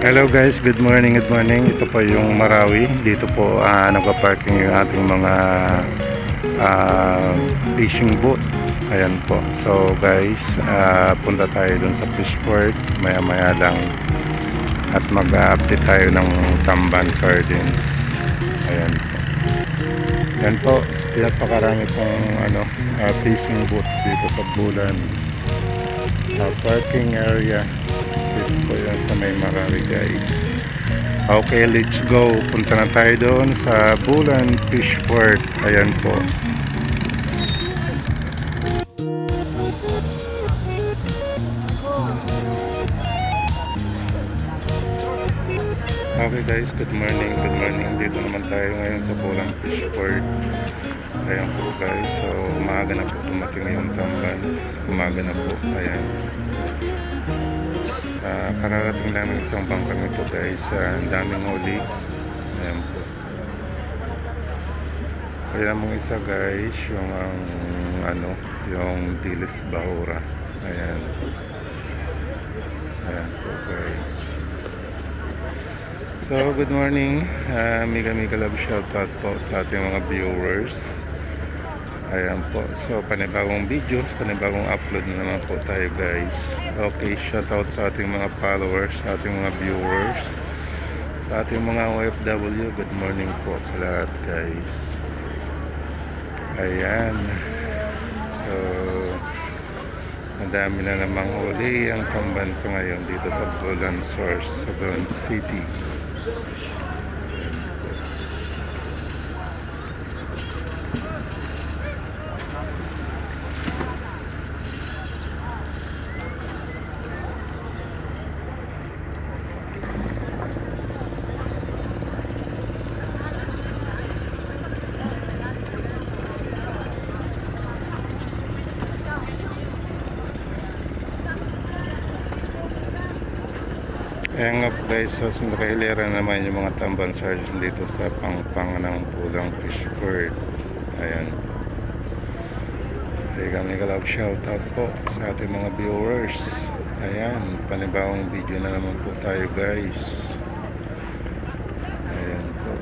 Hello guys, good morning, good morning. Ito po yung Marawi. Dito po nagpa-parking yung ating mga fishing boat. Ayan po. So guys, punta tayo dun sa fishport maya maya lang at mag-update tayo ng Tamban sardines. Ayan po. Ayan po, pinapakarami pong fishing boat dito sa Bulan. Parking area. Dito po yan sa may Marawi guys. Okay, let's go. Punta na tayo doon sa Bulan Fishport. Ayan po. Okay guys, good morning, good morning. Dito naman tayo ngayon sa Bulan Fishport. Ayan po guys. So umaga na po dumating yung Tambans. Umaga na po. Ayan. Kararating lang ng isang bangka nito guys. Ang daming huli. Ayan po. Kaya mong isa guys yung yung Dilis Bahura. Ayan. Ayan po guys. So good morning, mega love shoutout po sa ating mga viewers. Ayan po, so panibagong video, panibagong upload na naman po tayo guys. Okay, shoutout sa ating mga followers, sa ating mga viewers, sa ating mga OFW. Good morning po sa lahat guys. Ayan. So madami na namang huli ang Tambanso ngayon dito sa Bulan Source, sa Bulan City. Kaya nga po guys, so nakahilera naman yung mga Tamban sardines dito sa pangpang ng Bulang Fishport. Ayan. Kaya kami kalab shoutout po sa ating mga viewers. Ayan, panibawang video na naman po tayo guys. Ayan po.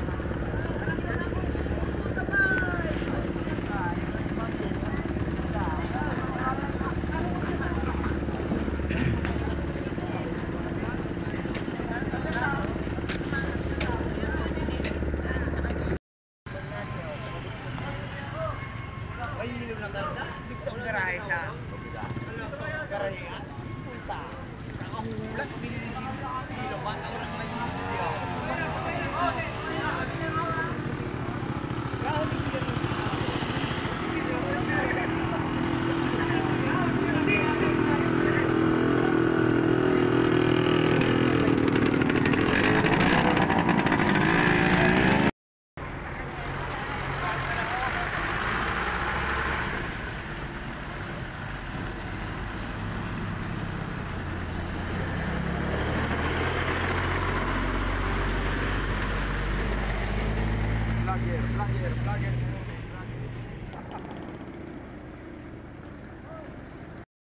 Vlogger.